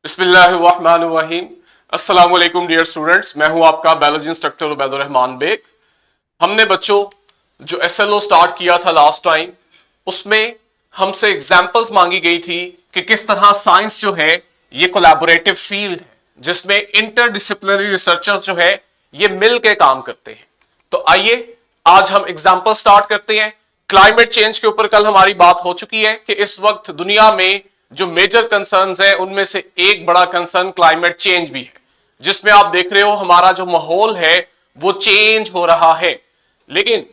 बिस्मिल्लाहिर्रहमानिर्रहीम। अस्सलाम वालेकुम डियर स्टूडेंट्स, मैं हूं आपका बायोलॉजी इंस्ट्रक्टर उबैदुर रहमान बेग। हमने बच्चों जो एसएलओ स्टार्ट किया था लास्ट टाइम, उसमें हमसे एग्जांपल्स मांगी गई थी कि किस तरह साइंस जो है ये कोलैबोरेटिव फील्ड है जिसमें इंटरडिसिप्लिनरी रिसर्चर्स जो है ये मिल के काम करते हैं। तो आइए आज हम एग्जांपल स्टार्ट करते हैं। क्लाइमेट चेंज के ऊपर कल हमारी बात हो चुकी है कि इस वक्त दुनिया में जो मेजर कंसर्न्स है उनमें से एक बड़ा कंसर्न क्लाइमेट चेंज भी है, जिसमें आप देख रहे हो हमारा जो माहौल है वो चेंज हो रहा है। लेकिन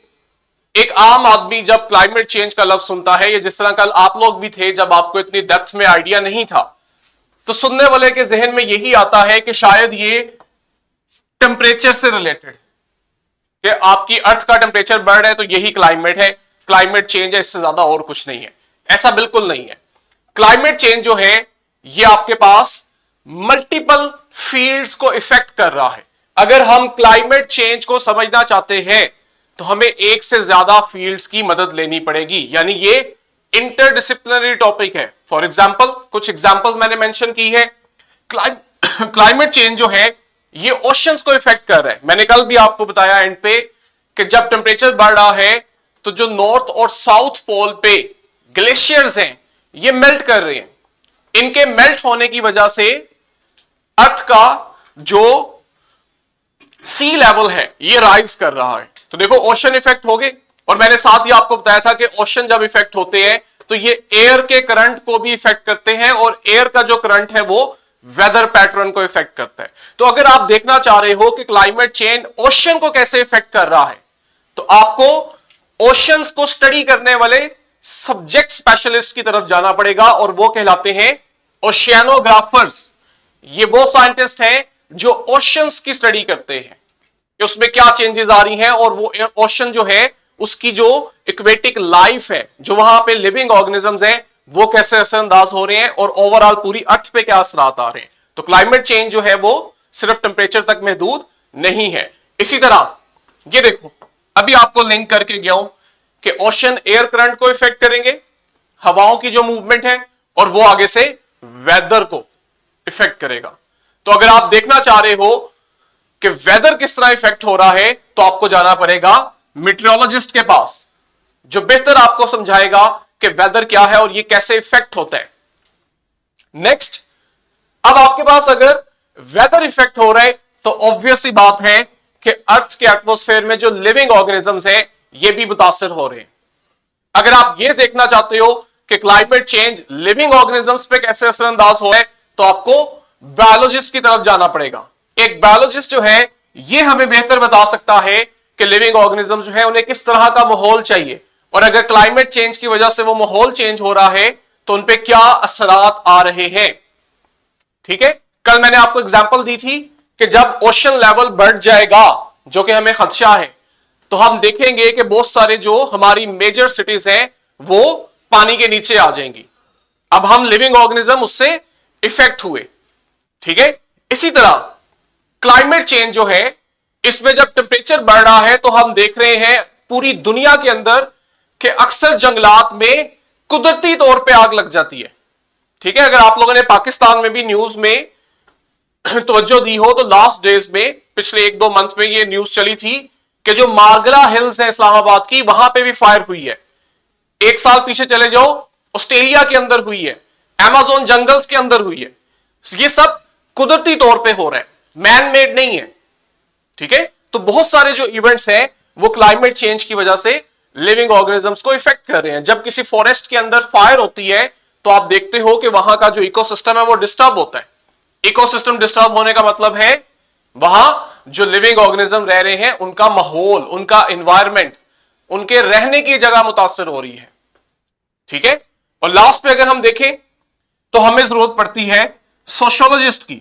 एक आम आदमी जब क्लाइमेट चेंज का लफ्ज सुनता है, या जिस तरह कल आप लोग भी थे जब आपको इतनी डेप्थ में आइडिया नहीं था, तो सुनने वाले के जहन में यही आता है कि शायद ये टेम्परेचर से रिलेटेड कि आपकी अर्थ का टेम्परेचर बढ़ रहा है तो यही क्लाइमेट है, क्लाइमेट चेंज है, इससे ज्यादा और कुछ नहीं है। ऐसा बिल्कुल नहीं है। क्लाइमेट चेंज जो है ये आपके पास मल्टीपल फील्ड्स को इफेक्ट कर रहा है। अगर हम क्लाइमेट चेंज को समझना चाहते हैं तो हमें एक से ज्यादा फील्ड्स की मदद लेनी पड़ेगी, यानी ये इंटरडिसिप्लिनरी टॉपिक है। फॉर एग्जांपल कुछ एग्जांपल्स मैंने मेंशन की है। क्लाइमेट चेंज जो है ये ओशंस को इफेक्ट कर रहा है। मैंने कल भी आपको बताया एंड पे कि जब टेम्परेचर बढ़ रहा है तो जो नॉर्थ और साउथ पोल पे ग्लेशियर्स हैं ये मेल्ट कर रहे हैं। इनके मेल्ट होने की वजह से अर्थ का जो सी लेवल है ये राइज कर रहा है। तो देखो ओशन इफेक्ट हो गए, और मैंने साथ ही आपको बताया था कि ओशन जब इफेक्ट होते हैं तो ये एयर के करंट को भी इफेक्ट करते हैं, और एयर का जो करंट है वो वेदर पैटर्न को इफेक्ट करता है। तो अगर आप देखना चाह रहे हो कि क्लाइमेट चेंज ओशन को कैसे इफेक्ट कर रहा है, तो आपको ओशंस को स्टडी करने वाले सब्जेक्ट स्पेशलिस्ट की तरफ जाना पड़ेगा, और वो कहलाते हैं ओशियानोग्राफर्स। ये वो साइंटिस्ट हैं जो ओशंस की स्टडी करते हैं कि उसमें क्या चेंजेस आ रही हैं, और वो ओशन जो है उसकी जो इक्वेटिक लाइफ है, जो वहां पे लिविंग ऑर्गेनिजम्स हैं, वो कैसे असरअंदाज हो रहे हैं और ओवरऑल पूरी अर्थ पे क्या असरात आ रहे हैं। तो क्लाइमेट चेंज जो है वो सिर्फ टेम्परेचर तक महदूद नहीं है। इसी तरह ये देखो, अभी आपको लिंक करके गया हूं कि ओशन एयर करंट को इफेक्ट करेंगे, हवाओं की जो मूवमेंट है, और वो आगे से वेदर को इफेक्ट करेगा। तो अगर आप देखना चाह रहे हो कि वेदर किस तरह इफेक्ट हो रहा है, तो आपको जाना पड़ेगा मीटरोलॉजिस्ट के पास, जो बेहतर आपको समझाएगा कि वेदर क्या है और ये कैसे इफेक्ट होता है। नेक्स्ट, अब आपके पास अगर वेदर इफेक्ट हो रहा है तो ऑब्वियस सी बात है कि अर्थ के एटमॉस्फेयर में जो लिविंग ऑर्गेनिजम्स हैं ये भी मुतासर हो रहे हैं। अगर आप ये देखना चाहते हो कि क्लाइमेट चेंज लिविंग ऑर्गेनिजम्स पे कैसे असरअंदाज हो रहा है, तो आपको बायोलॉजिस्ट की तरफ जाना पड़ेगा। एक बायोलॉजिस्ट जो है ये हमें बेहतर बता सकता है कि लिविंग ऑर्गेनिज्म जो है उन्हें किस तरह का माहौल चाहिए, और अगर क्लाइमेट चेंज की वजह से वो माहौल चेंज हो रहा है तो उन पे क्या असरात आ रहे हैं। ठीक है, कल मैंने आपको एग्जांपल दी थी कि जब ओशन लेवल बढ़ जाएगा, जो कि हमें खदशा है, तो हम देखेंगे कि बहुत सारे जो हमारी मेजर सिटीज हैं वो पानी के नीचे आ जाएंगी। अब हम लिविंग ऑर्गेनिज्म उससे इफेक्ट हुए। ठीक है, इसी तरह क्लाइमेट चेंज जो है इसमें जब टेम्परेचर बढ़ रहा है तो हम देख रहे हैं पूरी दुनिया के अंदर कि अक्सर जंगलात में कुदरती तौर पे आग लग जाती है। ठीक है, अगर आप लोगों ने पाकिस्तान में भी न्यूज में तवज्जो दी हो तो लास्ट डेज में पिछले 1-2 मंथ में ये न्यूज चली थी कि जो मारगला हिल्स है इस्लामाबाद की, वहां पे भी फायर हुई है। 1 साल पीछे चले जाओ, ऑस्ट्रेलिया के अंदर हुई है, अमेज़न जंगल्स के अंदर हुई है। ये सब कुदरती तौर पे हो रहा है, मैन मेड नहीं है। ठीक है, तो बहुत सारे जो इवेंट्स हैं वो क्लाइमेट चेंज की वजह से लिविंग ऑर्गेनिजम्स को इफेक्ट कर रहे हैं। जब किसी फॉरेस्ट के अंदर फायर होती है तो आप देखते हो कि वहां का जो इकोसिस्टम है वो डिस्टर्ब होता है। इकोसिस्टम डिस्टर्ब होने का मतलब है वहां जो लिविंग ऑर्गेनिज्म रह रहे हैं उनका माहौल, उनका एनवायरमेंट, उनके रहने की जगह मुतासर हो रही है। ठीक है, और लास्ट पे अगर हम देखें तो हमें जरूरत पड़ती है सोशियोलॉजिस्ट की।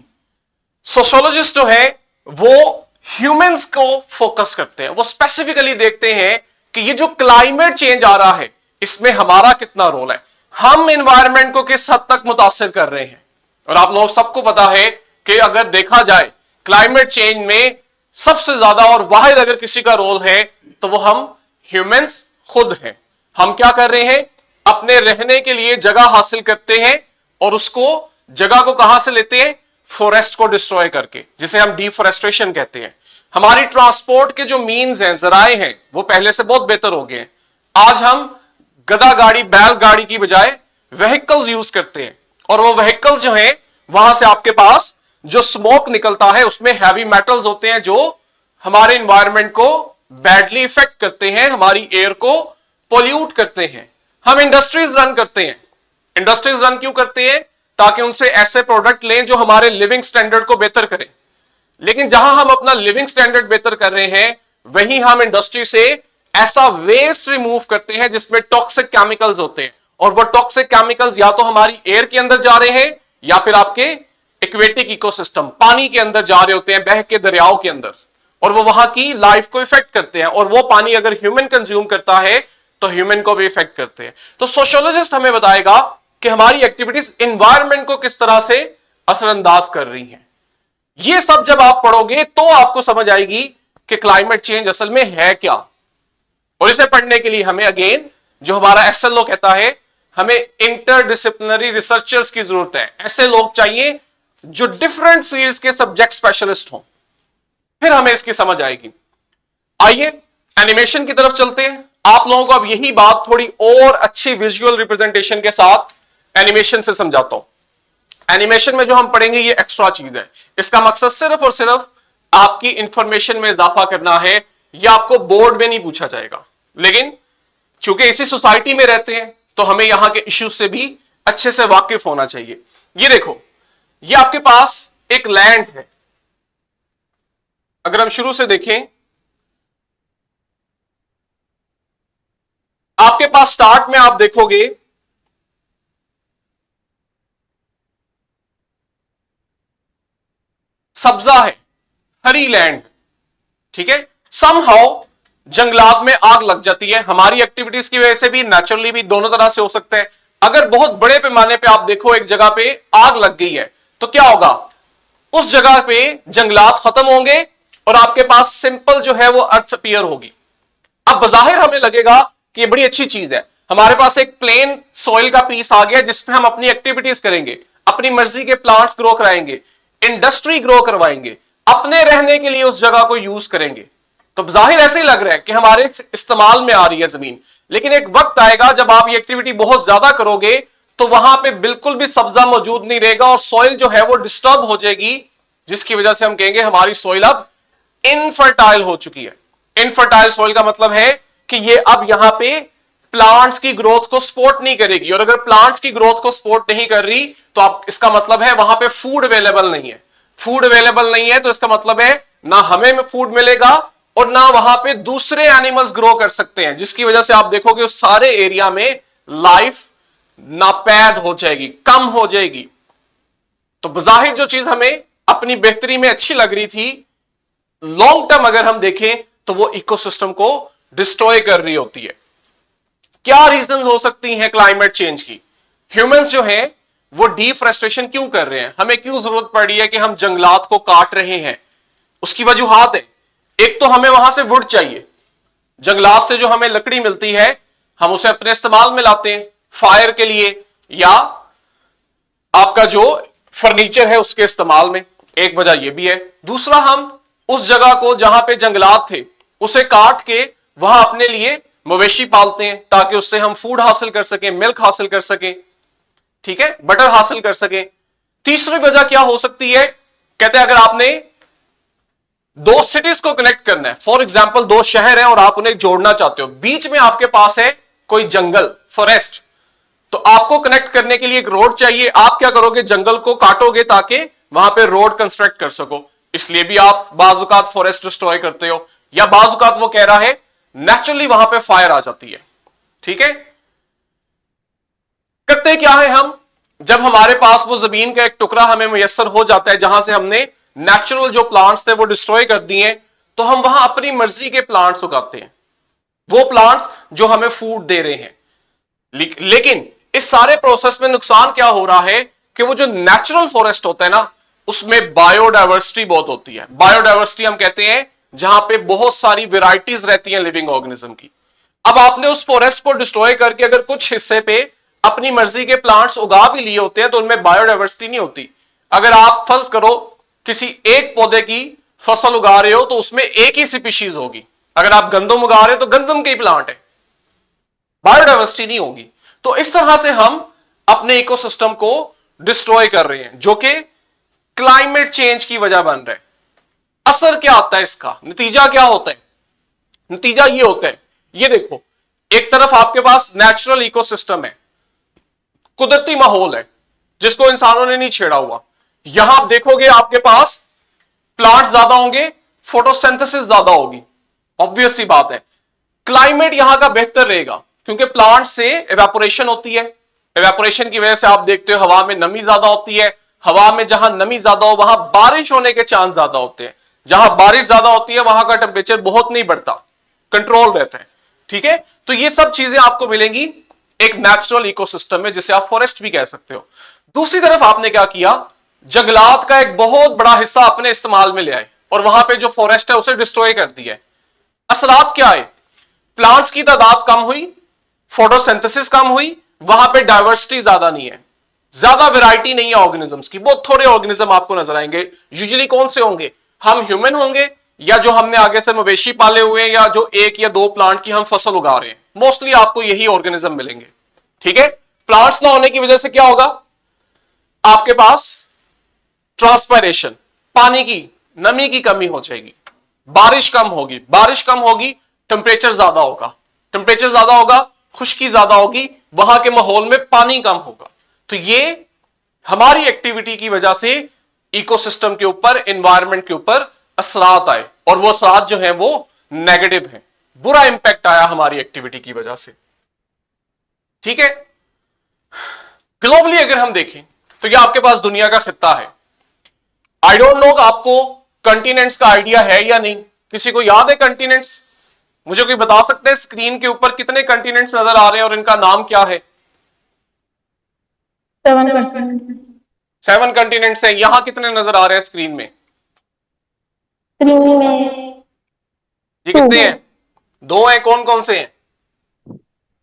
सोशियोलॉजिस्ट जो है वो ह्यूमंस को फोकस करते हैं, वो स्पेसिफिकली देखते हैं कि ये जो क्लाइमेट चेंज आ रहा है इसमें हमारा कितना रोल है, हम एनवायरमेंट को किस हद तक मुतासर कर रहे हैं। और आप लोग सबको पता है कि अगर देखा जाए क्लाइमेट चेंज में सबसे ज्यादा और वाहिद अगर किसी का रोल है तो वो हम ह्यूमंस खुद हैं। हम क्या कर रहे हैं, अपने रहने के लिए जगह हासिल करते हैं और उसको जगह को कहां से लेते हैं? फॉरेस्ट को डिस्ट्रॉय करके, जिसे हम डिफॉरेस्टेशन कहते हैं। हमारी ट्रांसपोर्ट के जो मीन्स हैं, जराए हैं, वो पहले से बहुत बेहतर हो गए हैं। आज हम गधा गाड़ी, बैल गाड़ी की बजाय व्हीकल्स यूज करते हैं, और वो व्हीकल्स जो हैं वहां से आपके पास जो स्मोक निकलता है उसमें हैवी मेटल्स होते हैं जो हमारे एनवायरनमेंट को बैडली इफेक्ट करते हैं, हमारी एयर को पोल्यूट करते हैं। हम इंडस्ट्रीज रन करते हैं। इंडस्ट्रीज रन क्यों करते हैं? ताकि उनसे ऐसे प्रोडक्ट लें जो हमारे लिविंग स्टैंडर्ड को बेहतर करें। लेकिन जहां हम अपना लिविंग स्टैंडर्ड बेहतर कर रहे हैं, वहीं हम इंडस्ट्री से ऐसा वेस्ट रिमूव करते हैं जिसमें टॉक्सिक केमिकल्स होते हैं, और वो टॉक्सिक केमिकल्स या तो हमारी एयर के अंदर जा रहे हैं या फिर आपके एक्वेटिक इकोसिस्टम, पानी के अंदर जा रहे होते हैं, बह के दरियाओं के अंदर, और वो वहां की लाइफ को इफेक्ट करते हैं। और वो पानी अगर ह्यूमन कंज्यूम करता है तो ह्यूमन को भी इफेक्ट करते हैं। तो सोशियोलॉजिस्ट हमें बताएगा कि हमारी एक्टिविटीज एनवायरनमेंट को किस तरह से असरअंदाज कर रही हैं। ये सब जब आप पढ़ोगे तो आपको समझ आएगी कि क्लाइमेट चेंज असल में है क्या। और इसे पढ़ने के लिए हमें अगेन, जो हमारा एसएलओ कहता है, हमें इंटरडिसिप्लिनरी रिसर्चर्स की जरूरत है। ऐसे लोग चाहिए जो डिफरेंट फील्ड्स के सब्जेक्ट स्पेशलिस्ट हों, फिर हमें इसकी समझ आएगी। आइए एनिमेशन की तरफ चलते हैं। आप लोगों को अब यही बात थोड़ी और अच्छी विजुअल रिप्रेजेंटेशन के साथ एनिमेशन से समझाता हूं। एनिमेशन में जो हम पढ़ेंगे ये एक्स्ट्रा चीज है। इसका मकसद सिर्फ और सिर्फ आपकी इंफॉर्मेशन में इजाफा करना है। यह आपको बोर्ड में नहीं पूछा जाएगा, लेकिन चूंकि इसी सोसाइटी में रहते हैं तो हमें यहां के इश्यूज से भी अच्छे से वाकिफ होना चाहिए। ये देखो, ये आपके पास एक लैंड है। अगर हम शुरू से देखें, आपके पास स्टार्ट में आप देखोगे सब्जा है, हरी लैंड, ठीक है। समहाउ जंगलात में आग लग जाती है, हमारी एक्टिविटीज की वजह से भी, नेचुरली भी, दोनों तरह से हो सकता है। अगर बहुत बड़े पैमाने पे आप देखो एक जगह पे आग लग गई है तो क्या होगा? उस जगह पे जंगलात खत्म होंगे और आपके पास सिंपल जो है वो अर्थ अपीयर होगी। अब बजाहिर हमें लगेगा कि ये बड़ी अच्छी चीज है, हमारे पास एक प्लेन सॉइल का पीस आ गया जिसमें हम अपनी एक्टिविटीज करेंगे, अपनी मर्जी के प्लांट्स ग्रो कराएंगे, इंडस्ट्री ग्रो करवाएंगे, अपने रहने के लिए उस जगह को यूज करेंगे। तो जाहिर ऐसे ही लग रहा है कि हमारे इस्तेमाल में आ रही है जमीन। लेकिन एक वक्त आएगा जब आप ये एक्टिविटी बहुत ज्यादा करोगे तो वहां पे बिल्कुल भी सब्जा मौजूद नहीं रहेगा और सॉइल जो है वो डिस्टर्ब हो जाएगी, जिसकी वजह से हम कहेंगे हमारी सॉइल अब इनफर्टाइल हो चुकी है। इनफर्टाइल सॉइल का मतलब है कि ये अब यहां पे प्लांट्स की ग्रोथ को सपोर्ट नहीं करेगी, और अगर प्लांट्स की ग्रोथ को सपोर्ट नहीं कर रही तो आप, इसका मतलब है वहां पे फूड अवेलेबल नहीं है। फूड अवेलेबल नहीं है तो इसका मतलब है ना हमें फूड मिलेगा और ना वहां पे दूसरे एनिमल्स ग्रो कर सकते हैं, जिसकी वजह से आप देखोगे उस सारे एरिया में लाइफ नापैद हो जाएगी, कम हो जाएगी। तो बजाहिर जो चीज हमें अपनी बेहतरी में अच्छी लग रही थी, लॉन्ग टर्म अगर हम देखें तो वो इकोसिस्टम को डिस्ट्रॉय कर रही होती है। क्या रीजन हो सकती हैं क्लाइमेट चेंज की? ह्यूमंस जो हैं वो डिफॉरेस्टेशन क्यों कर रहे हैं? हमें क्यों जरूरत पड़ रही है कि हम जंगलात को काट रहे हैं? उसकी वजूहात है। एक तो हमें वहां से वुड चाहिए, जंगलात से जो हमें लकड़ी मिलती है हम उसे अपने इस्तेमाल में लाते हैं, फायर के लिए या आपका जो फर्नीचर है उसके इस्तेमाल में, एक वजह यह भी है। दूसरा, हम उस जगह को जहां पे जंगलात थे उसे काट के वहां अपने लिए मवेशी पालते हैं ताकि उससे हम फूड हासिल कर सकें, मिल्क हासिल कर सकें, ठीक है, बटर हासिल कर सकें। तीसरी वजह क्या हो सकती है? कहते हैं अगर आपने दो सिटीज को कनेक्ट करना है, फॉर एग्जाम्पल दो शहर हैं और आप उन्हें जोड़ना चाहते हो, बीच में आपके पास है कोई जंगल, फॉरेस्ट, तो आपको कनेक्ट करने के लिए एक रोड चाहिए। आप क्या करोगे? जंगल को काटोगे ताकि वहां पे रोड कंस्ट्रक्ट कर सको। इसलिए भी आप बाजुकात फॉरेस्ट डिस्ट्रॉय करते हो, या बाजुकात वो कह रहा है नेचुरली वहां पे फायर आ जाती है, ठीक है। करते क्या है हम? जब हमारे पास वो जमीन का एक टुकड़ा हमें मुयस्सर हो जाता है जहां से हमने नेचुरल जो प्लांट्स थे वो डिस्ट्रॉय कर दिए, तो हम वहां अपनी मर्जी के प्लांट्स उगाते हैं, वो प्लांट्स जो हमें फूड दे रहे हैं। लेकिन इस सारे प्रोसेस में नुकसान क्या हो रहा है कि वो जो नेचुरल फॉरेस्ट होता है ना, उसमें बायोडाइवर्सिटी बहुत होती है। बायोडाइवर्सिटी हम कहते हैं जहां पे बहुत सारी वेराइटीज रहती हैं लिविंग ऑर्गेनिज्म की। अब आपने उस फॉरेस्ट को डिस्ट्रॉय करके अगर कुछ हिस्से पे अपनी मर्जी के प्लांट्स उगा भी लिए होते हैं तो उनमें बायोडाइवर्सिटी नहीं होती। अगर आप फर्ज करो किसी एक पौधे की फसल उगा रहे हो तो उसमें एक ही स्पीशीज होगी। अगर आप गंदम उगा रहे हो तो गंदम के ही प्लांट है, बायोडाइवर्सिटी नहीं होगी। तो इस तरह से हम अपने इकोसिस्टम को डिस्ट्रॉय कर रहे हैं, जो कि क्लाइमेट चेंज की वजह बन रहा है। असर क्या आता है इसका, नतीजा क्या होता है? नतीजा ये होता है, ये देखो, एक तरफ आपके पास नेचुरल इकोसिस्टम है, कुदरती माहौल है जिसको इंसानों ने नहीं छेड़ा हुआ। यहां आप देखोगे आपके पास प्लांट ज्यादा होंगे, फोटोसिंथेसिस ज्यादा होगी, ऑब्वियस सी बात है। क्लाइमेट यहां का बेहतर रहेगा क्योंकि प्लांट से एवेपोरेशन होती है। एवेपोरेशन की वजह से आप देखते हो हवा में नमी ज्यादा होती है। हवा में जहां नमी ज्यादा हो वहां बारिश होने के चांस ज्यादा होते हैं। जहां बारिश ज्यादा होती है वहां का टेम्परेचर बहुत नहीं बढ़ता, कंट्रोल रहता है। ठीक है, तो ये सब चीजें आपको मिलेंगी एक नेचुरल इकोसिस्टम में, जिसे आप फॉरेस्ट भी कह सकते हो। दूसरी तरफ आपने क्या किया, जंगलात का एक बहुत बड़ा हिस्सा अपने इस्तेमाल में ले आए और वहां पे जो फॉरेस्ट है उसे डिस्ट्रॉय कर दिया है। असरात क्या है? प्लांट्स की तादाद कम हुई, फोटोसिंथेसिस कम हुई, वहां पे डाइवर्सिटी ज्यादा नहीं है, ज्यादा वैरायटी नहीं है ऑर्गेनिजम्स की, बहुत थोड़े ऑर्गेनिज्म आपको नजर आएंगे। यूजुअली कौन से होंगे? हम ह्यूमन होंगे या जो हमने आगे से मवेशी पाले हुए हैं या जो एक या दो प्लांट की हम फसल उगा रहे हैं, मोस्टली आपको यही ऑर्गेनिज्म मिलेंगे। ठीक है, प्लांट्स ना होने की वजह से क्या होगा, आपके पास ट्रांसपायरेशन, पानी की नमी की कमी हो जाएगी, बारिश कम होगी, बारिश कम होगी, टेम्परेचर ज्यादा होगा, टेम्परेचर ज्यादा होगा, खुश्की ज्यादा होगी, वहां के माहौल में पानी कम होगा। तो ये हमारी एक्टिविटी की वजह से इकोसिस्टम के ऊपर, एनवायरनमेंट के ऊपर असरात आए और वो असरात जो है वो नेगेटिव है, बुरा इंपैक्ट आया हमारी एक्टिविटी की वजह से। ठीक है, ग्लोबली अगर हम देखें तो ये आपके पास दुनिया का खित्ता है। आई डोंट नो आपको कंटिनेंट्स का आइडिया है या नहीं, किसी को याद है कंटिनेंट्स? मुझे कोई बता सकते हैं स्क्रीन के ऊपर कितने कंटिनेंट्स नजर आ रहे हैं और इनका नाम क्या है? 7 कंटिनेंट्स हैं। यहां कितने नजर आ रहे हैं स्क्रीन में? ये कितने हैं? 2 हैं। कौन कौन से हैं?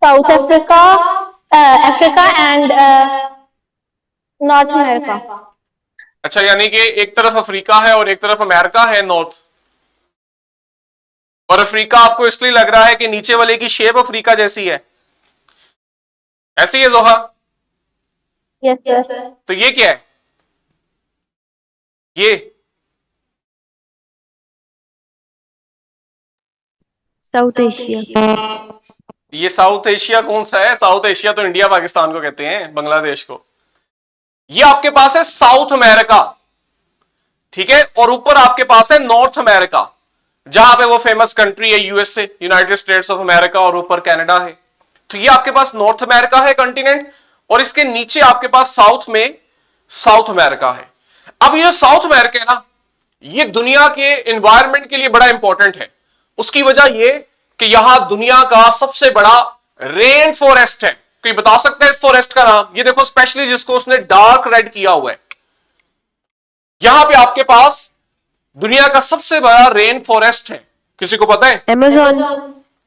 South Africa, Africa and north America. अच्छा, यानी कि एक तरफ अफ्रीका है और एक तरफ अमेरिका है, नॉर्थ। और अफ्रीका आपको इसलिए लग रहा है कि नीचे वाले की शेप अफ्रीका जैसी है, ऐसी है जोहा? Yes sir. तो ये क्या है? ये साउथ एशिया। ये साउथ एशिया कौन सा है? साउथ एशिया तो इंडिया पाकिस्तान को कहते हैं, बांग्लादेश को। ये आपके पास है साउथ अमेरिका, ठीक है, और ऊपर आपके पास है नॉर्थ अमेरिका, जहां पे वो फेमस कंट्री है USA, United states of America, और ऊपर कनाडा है। तो ये आपके पास नॉर्थ अमेरिका है कंटिनेंट, और इसके नीचे आपके पास साउथ में साउथ अमेरिका है। अब ये साउथ अमेरिका है ना, ये दुनिया के एनवायरनमेंट के लिए बड़ा इंपॉर्टेंट है। उसकी वजह ये कि यहां दुनिया का सबसे बड़ा रेन फॉरेस्ट है। कोई बता सकता है इस फॉरेस्ट का नाम? ये देखो, स्पेशली जिसको उसने डार्क रेड किया हुआ है, यहां पे आपके पास दुनिया का सबसे बड़ा रेन फॉरेस्ट है। किसी को पता है? अमेज़न।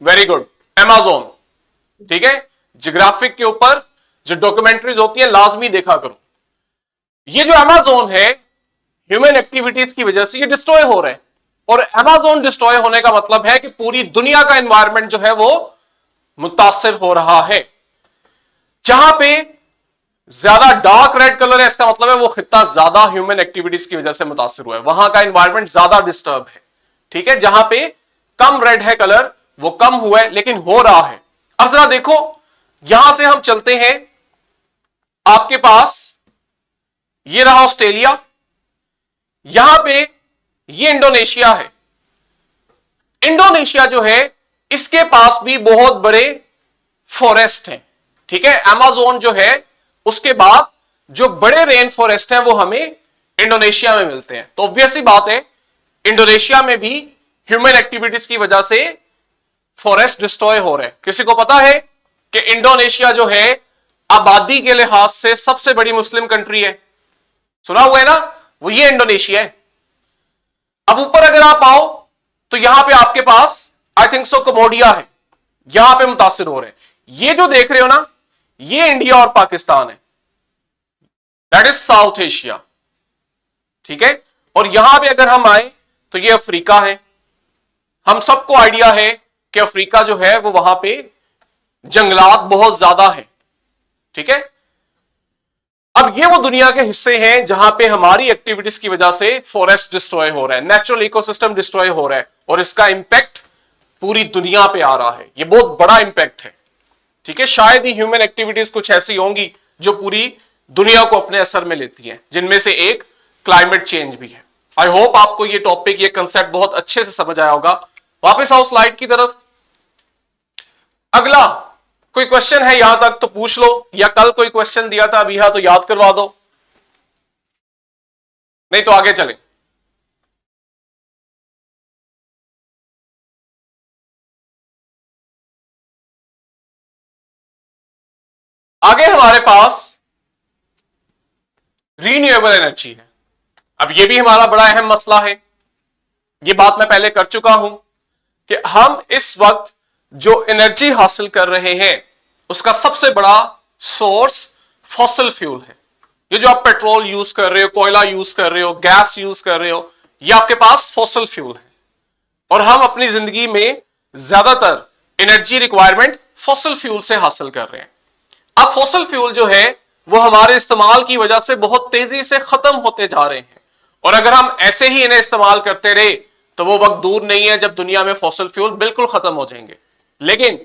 Very good, Amazon. ठीक है, जियोग्राफिक के ऊपर जो डॉक्यूमेंट्रीज होती है लाजमी देखा करो। ये जो अमेज़न है, ह्यूमन एक्टिविटीज की वजह से ये डिस्ट्रॉय हो रहा है, और अमेज़न डिस्ट्रॉय होने का मतलब है कि पूरी दुनिया का एनवायरनमेंट जो है वो मुतासिर हो रहा है। जहां पे ज्यादा डार्क रेड कलर है, इसका मतलब है वो खित्ता ज्यादा ह्यूमन एक्टिविटीज की वजह से मुतासिर हुआ है, वहां का एनवायरनमेंट ज्यादा डिस्टर्ब है। ठीक है, जहां पे कम रेड है कलर, वो कम हुआ है लेकिन हो रहा है। अब जरा देखो, यहां से हम चलते हैं, आपके पास ये रहा ऑस्ट्रेलिया, यहां पे ये इंडोनेशिया है। इंडोनेशिया जो है, इसके पास भी बहुत बड़े फॉरेस्ट हैं। ठीक है, अमेज़न जो है, उसके बाद जो बड़े रेन फॉरेस्ट है वो हमें इंडोनेशिया में मिलते हैं। तो ऑब्वियस सी बात है, इंडोनेशिया में भी ह्यूमन एक्टिविटीज की वजह से फॉरेस्ट डिस्ट्रॉय हो रहे हैं। किसी को पता है कि इंडोनेशिया जो है आबादी के लिहाज से सबसे बड़ी मुस्लिम कंट्री है? सुना हुआ है ना, वो ये इंडोनेशिया है। अब ऊपर अगर आप आओ तो यहां पे आपके पास आई थिंक सो कम्बोडिया है, यहां पे मुतासिर हो रहे हैं। ये जो देख रहे हो ना, ये इंडिया और पाकिस्तान है, दैट इज साउथ एशिया। ठीक है, और यहां पे अगर हम आए तो ये अफ्रीका है। हम सबको आइडिया है कि अफ्रीका जो है वो वहां पे जंगलात बहुत ज्यादा है। ठीक है, अब ये वो दुनिया के हिस्से हैं जहां पे हमारी एक्टिविटीज की वजह से फॉरेस्ट डिस्ट्रॉय हो रहा है, नेचुरल इकोसिस्टम डिस्ट्रॉय हो रहा है, और इसका इंपैक्ट पूरी दुनिया पे आ रहा है। ये बहुत बड़ा इंपैक्ट है। ठीक है, शायद ही ह्यूमन एक्टिविटीज कुछ ऐसी होंगी जो पूरी दुनिया को अपने असर में लेती हैं, जिनमें से एक क्लाइमेट चेंज भी है। आई होप आपको ये टॉपिक, ये कंसेप्ट बहुत अच्छे से समझ आया होगा। वापस आओ स्लाइड की तरफ। अगला कोई क्वेश्चन है यहां तक तो पूछ लो, या कल कोई क्वेश्चन दिया था अभी तो याद करवा दो, नहीं तो आगे चले। आगे हमारे पास रीन्यूएबल एनर्जी है। अब यह भी हमारा बड़ा अहम मसला है। यह बात मैं पहले कर चुका हूं कि हम इस वक्त जो एनर्जी हासिल कर रहे हैं उसका सबसे बड़ा सोर्स फॉसिल फ्यूल है। ये जो आप पेट्रोल यूज कर रहे हो, कोयला यूज कर रहे हो, गैस यूज कर रहे हो, ये आपके पास फॉसिल फ्यूल है। और हम अपनी जिंदगी में ज्यादातर एनर्जी रिक्वायरमेंट फॉसिल फ्यूल से हासिल कर रहे हैं। अब फॉसिल फ्यूल जो है वो हमारे इस्तेमाल की वजह से बहुत तेजी से खत्म होते जा रहे हैं, और अगर हम ऐसे ही इन्हें इस्तेमाल करते रहे तो वो वक्त दूर नहीं है जब दुनिया में फॉसिल फ्यूल बिल्कुल खत्म हो जाएंगे। लेकिन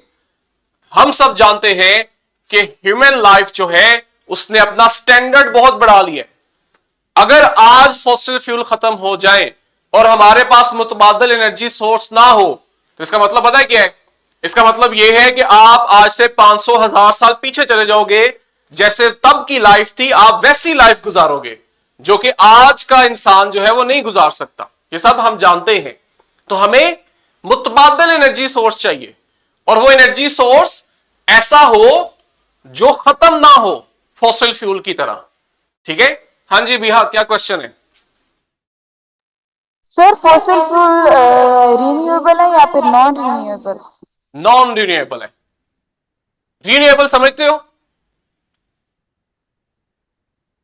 हम सब जानते हैं कि ह्यूमन लाइफ जो है उसने अपना स्टैंडर्ड बहुत बढ़ा लिया है। अगर आज फॉसिल फ्यूल खत्म हो जाए और हमारे पास मुतबादल एनर्जी सोर्स ना हो तो इसका मतलब पता है क्या है? इसका मतलब यह है कि आप आज से 500,000 साल पीछे चले जाओगे। जैसे तब की लाइफ थी आप वैसी लाइफ गुजारोगे जो कि आज का इंसान जो है वो नहीं गुजार सकता। ये सब हम जानते हैं। तो हमें मुतबादल एनर्जी सोर्स चाहिए, और वो एनर्जी सोर्स ऐसा हो जो खत्म ना हो फॉसिल फ्यूल की तरह। ठीक है, हाँ जी बिहा, क्या क्वेश्चन है? सर फॉसिल फ्यूल रिन्यूएबल है या फिर नॉन रिन्यूएबल? नॉन रिन्यूएबल है। रिन्यूएबल समझते हो?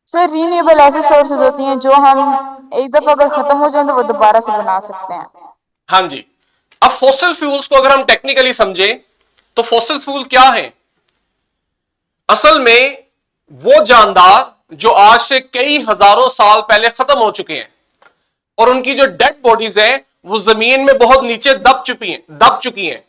सर रिन्यूएबल ऐसे सोर्सेज होती हैं जो हम एक दफा अगर खत्म हो जाए तो वो दोबारा से बना सकते हैं। हाँ जी। अब फॉसिल फ्यूल्स को अगर हम टेक्निकली समझें तो फॉसिल फ्यूल क्या है? असल में वो जानदार जो आज से कई हजारों साल पहले खत्म हो चुके हैं, और उनकी जो डेड बॉडीज हैं वो जमीन में बहुत नीचे दब चुकी हैं।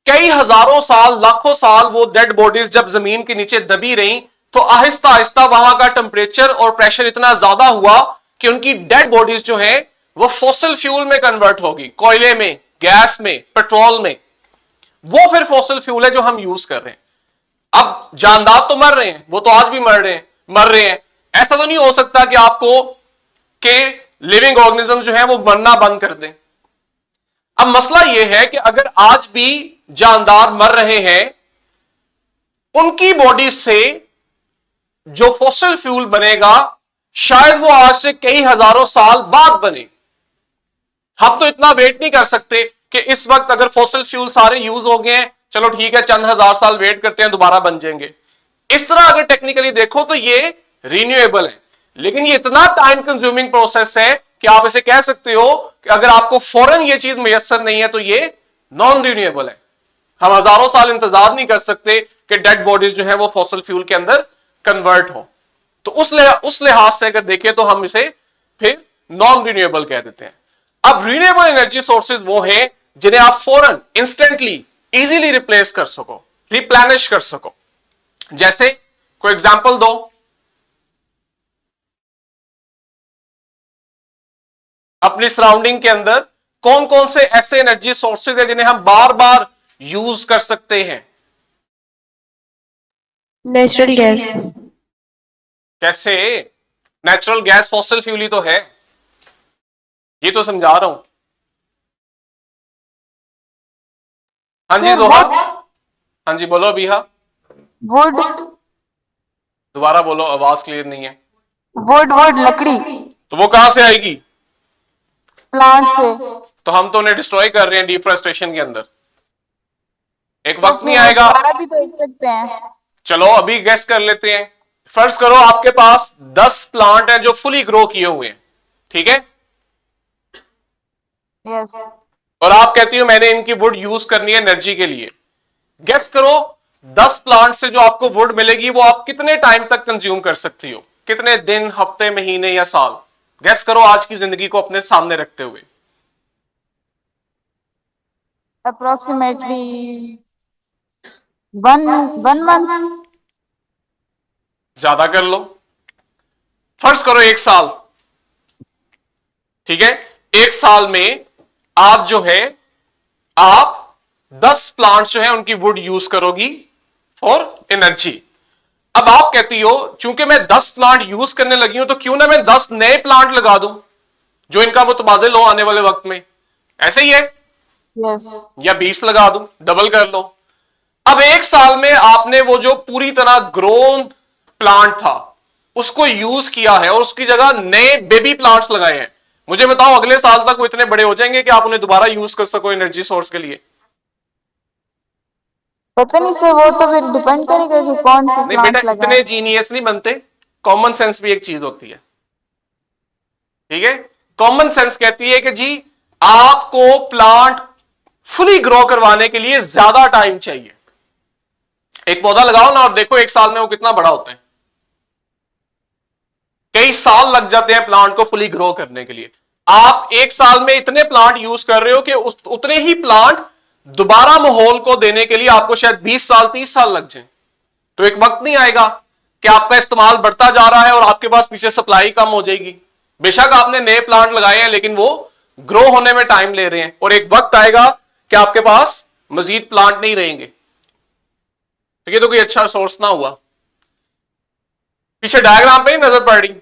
कई हजारों साल, लाखों साल वो डेड बॉडीज जब जमीन के नीचे दबी रही तो आहिस्ता आहिस्ता वहां का टेम्परेचर और प्रेशर इतना ज्यादा हुआ कि उनकी डेड बॉडीज जो है वो फॉसिल फ्यूल में कन्वर्ट होगी, कोयले में, गैस में, पेट्रोल में। वो फिर फॉसिल फ्यूल है जो हम यूज कर रहे हैं। अब जानदार तो मर रहे हैं, वो तो आज भी मर रहे हैं। ऐसा तो नहीं हो सकता कि आपको के लिविंग ऑर्गेनिज्म जो है वो मरना बंद कर दें। अब मसला यह है कि अगर आज भी जानदार मर रहे हैं, उनकी बॉडी से जो फॉसिल फ्यूल बनेगा शायद वो आज से कई हजारों साल बाद बने। हम तो इतना वेट नहीं कर सकते कि इस वक्त अगर फॉसिल फ्यूल सारे यूज हो गए हैं, चलो ठीक है चंद हजार साल वेट करते हैं दोबारा बन जाएंगे। इस तरह अगर टेक्निकली देखो तो ये रिन्यूएबल है, लेकिन ये इतना टाइम कंज्यूमिंग प्रोसेस है कि आप इसे कह सकते हो कि अगर आपको फौरन ये चीज मुयसर नहीं है तो ये नॉन रिन्यूएबल है। हम हजारों साल इंतजार नहीं कर सकते कि डेड बॉडीज जो है वो फॉसिल फ्यूल के अंदर कन्वर्ट हो। तो उस लिहाज से अगर देखें तो हम इसे फिर नॉन रिन्यूएबल कह देते हैं। अब रिन्यूएबल एनर्जी सोर्सेज वो हैं जिन्हें आप फौरन, इंस्टेंटली, इजीली रिप्लेस कर सको, रिप्लेनिश कर सको। जैसे कोई एग्जांपल दो। अपनी सराउंडिंग के अंदर कौन कौन से ऐसे एनर्जी सोर्सेज हैं जिन्हें हम बार बार यूज कर सकते हैं? Natural gas. कैसे? नेचुरल गैस फॉसिल फ्यूल ही तो है, ये तो समझा रहा हूं। हाँ जी जोहा, हाँ जी बोलो अभी। हाँ वुड। दोबारा बोलो, आवाज क्लियर नहीं है। वुड वुड लकड़ी। तो वो कहां से आएगी? प्लांट से। तो हम तो उन्हें डिस्ट्रॉय कर रहे हैं डिफॉरेस्टेशन के अंदर। एक तो वक्त नहीं फिर आएगा, दोबारा भी तो देख सकते हैं। चलो अभी गेस कर लेते हैं। फर्ज करो आपके पास 10 प्लांट हैं जो फुली ग्रो किए हुए हैं, ठीक है, यस और आप कहती हो मैंने इनकी वुड यूज करनी है एनर्जी के लिए। गेस करो 10 प्लांट से जो आपको वुड मिलेगी वो आप कितने टाइम तक कंज्यूम कर सकती हो, कितने दिन, हफ्ते, महीने या साल? गेस करो आज की जिंदगी को अपने सामने रखते हुए। Approximately one one month. ज्यादा कर लो, फर्ज करो 1 साल, ठीक है, 1 साल में आप जो है आप 10 प्लांट्स जो है उनकी वुड यूज करोगी फॉर एनर्जी। अब आप कहती हो चूंकि मैं 10 प्लांट यूज करने लगी हूं तो क्यों ना मैं 10 नए प्लांट लगा दूं जो इनका मुतबादिल हो आने वाले वक्त में, ऐसे ही है, यस या 20 लगा दूं, डबल कर लो। अब 1 साल में आपने वो जो पूरी तरह ग्रोन प्लांट था उसको यूज किया है और उसकी जगह नए बेबी प्लांट्स लगाए हैं। मुझे बताओ अगले साल तक वो इतने बड़े हो जाएंगे कि आप उन्हें दोबारा यूज कर सको एनर्जी सोर्स के लिए? पता नहीं सर, वो तो फिर डिपेंड करेगा कि कौन सी नहीं बेटा, प्लांट्स लगाए। इतने जीनियस नहीं बनते, कॉमन सेंस भी एक चीज होती है, ठीक है। कॉमन सेंस कहती है कि जी आपको प्लांट फुली ग्रो करवाने के लिए ज्यादा टाइम चाहिए। एक पौधा लगाओ ना और देखो 1 साल में वो कितना बड़ा होता है। कई साल लग जाते हैं प्लांट को फुली ग्रो करने के लिए। आप 1 साल में इतने प्लांट यूज कर रहे हो कि उतने ही प्लांट दोबारा माहौल को देने के लिए आपको शायद 20 साल 30 साल लग जाए। तो एक वक्त नहीं आएगा कि आपका इस्तेमाल बढ़ता जा रहा है और आपके पास पीछे सप्लाई कम हो जाएगी। बेशक आपने नए प्लांट लगाए हैं लेकिन वो ग्रो होने में टाइम ले रहे हैं और एक वक्त आएगा कि आपके पास मजीद प्लांट नहीं रहेंगे। तो ये तो कोई अच्छा सोर्स ना हुआ। पीछे डायग्राम पे नहीं नजर पड़ रही?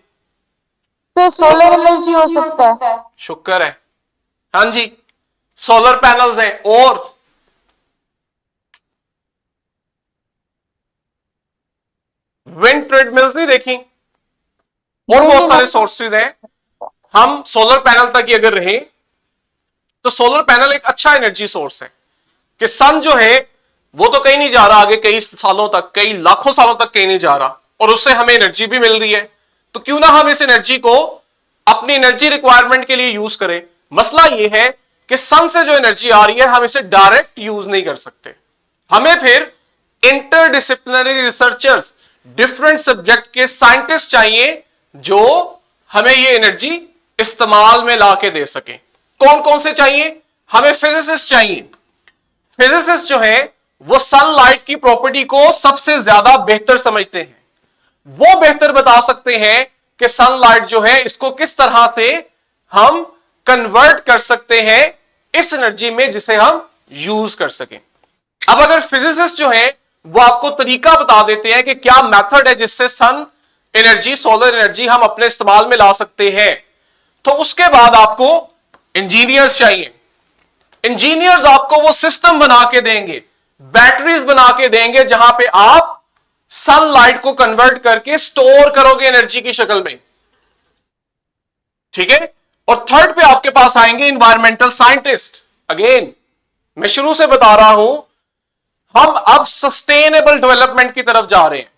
तो सोलर एनर्जी हो सकता है। शुक्र है, हाँ जी, सोलर पैनल्स हैं और विंड ट्रेडमिल्स नहीं देखी, और बहुत सारे सोर्सेज हैं। हम सोलर पैनल तक ही अगर रहे तो सोलर पैनल एक अच्छा एनर्जी सोर्स है कि सन जो है वो तो कहीं नहीं जा रहा आगे, कई सालों तक, कई लाखों सालों तक कहीं नहीं जा रहा और उससे हमें एनर्जी भी मिल रही है। तो क्यों ना हम इस एनर्जी को अपनी एनर्जी रिक्वायरमेंट के लिए यूज करें। मसला यह है कि सन से जो एनर्जी आ रही है हम इसे डायरेक्ट यूज नहीं कर सकते, हमें फिर इंटरडिसिप्लिनरी रिसर्चर्स, डिफरेंट सब्जेक्ट के साइंटिस्ट चाहिए जो हमें ये एनर्जी इस्तेमाल में लाके दे सके। कौन कौन से चाहिए? हमें फिजिसिस्ट चाहिए। फिजिसिस्ट जो है वो सनलाइट की प्रॉपर्टी को सबसे ज्यादा बेहतर समझते हैं, वो बेहतर बता सकते हैं कि सनलाइट जो है इसको किस तरह से हम कन्वर्ट कर सकते हैं इस एनर्जी में जिसे हम यूज कर सकें। अब अगर फिजिसिस्ट जो है वो आपको तरीका बता देते हैं कि क्या मेथड है जिससे सन एनर्जी, सोलर एनर्जी हम अपने इस्तेमाल में ला सकते हैं, तो उसके बाद आपको इंजीनियर्स चाहिए। इंजीनियर्स आपको वो सिस्टम बना के देंगे, बैटरीज बना के देंगे जहां पे आप सनलाइट को कन्वर्ट करके स्टोर करोगे एनर्जी की शक्ल में, ठीक है। और थर्ड पे आपके पास आएंगे इन्वायरमेंटल साइंटिस्ट। अगेन मैं शुरू से बता रहा हूं, हम अब सस्टेनेबल डेवलपमेंट की तरफ जा रहे हैं,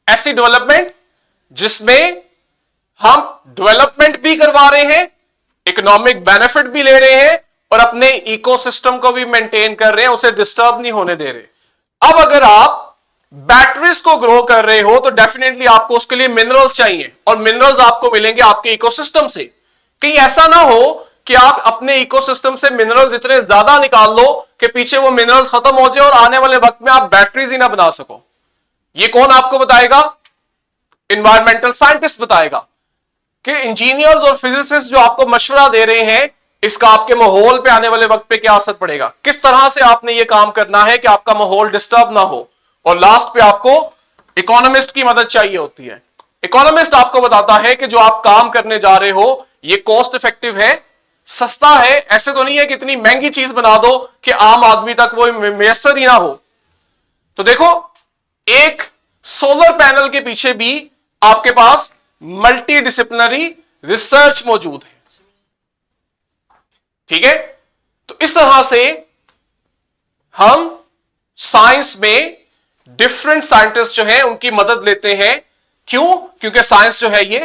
ऐसी डेवलपमेंट जिसमें हम डेवलपमेंट भी करवा रहे हैं, इकोनॉमिक बेनिफिट भी ले रहे हैं और अपने इकोसिस्टम को भी मेंटेन कर रहे हैं, उसे डिस्टर्ब नहीं होने दे रहे। अब अगर आप बैटरीज को ग्रो कर रहे हो तो डेफिनेटली आपको उसके लिए मिनरल्स चाहिए और मिनरल्स आपको मिलेंगे आपके इकोसिस्टम से। कहीं ऐसा ना हो कि आप अपने इकोसिस्टम से मिनरल्स इतने ज्यादा निकाल लो कि पीछे वो मिनरल्स खत्म हो जाए और आने वाले वक्त में आप बैटरीज ही ना बना सको। ये कौन आपको बताएगा? इन्वायरमेंटल साइंटिस्ट बताएगा कि इंजीनियर्स और फिजिसिस्ट जो आपको मशवरा दे रहे हैं इसका आपके माहौल पे आने वाले वक्त पे क्या असर पड़ेगा, किस तरह से आपने ये काम करना है कि आपका माहौल डिस्टर्ब ना हो। और लास्ट पे आपको इकोनॉमिस्ट की मदद चाहिए होती है। इकोनॉमिस्ट आपको बताता है कि जो आप काम करने जा रहे हो ये कॉस्ट इफेक्टिव है, सस्ता है, ऐसे तो नहीं है कि इतनी महंगी चीज बना दो कि आम आदमी तक वो मैसर ही ना हो। तो देखो एक सोलर पैनल के पीछे भी आपके पास मल्टी डिसिप्लिनरी रिसर्च मौजूद है, ठीक है। तो इस तरह से हम साइंस में डिफरेंट साइंटिस्ट जो है उनकी मदद लेते हैं। क्यों? क्योंकि साइंस जो है ये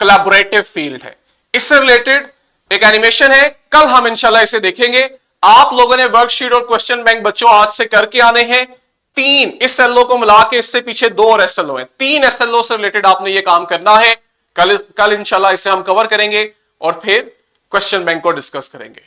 कोलैबोरेटिव फील्ड है। इससे रिलेटेड एक एनिमेशन है, कल हम इंशाल्लाह इसे देखेंगे। आप लोगों ने वर्कशीट और क्वेश्चन बैंक बच्चों आज से करके आने हैं। 3 इस एसएलओ को मिला के इससे पीछे 2 और एसएलओ हैं, 3 एसएलओ से रिलेटेड आपने ये काम करना है। कल इंशाल्लाह इसे हम कवर करेंगे और फिर क्वेश्चन बैंक को डिस्कस करेंगे।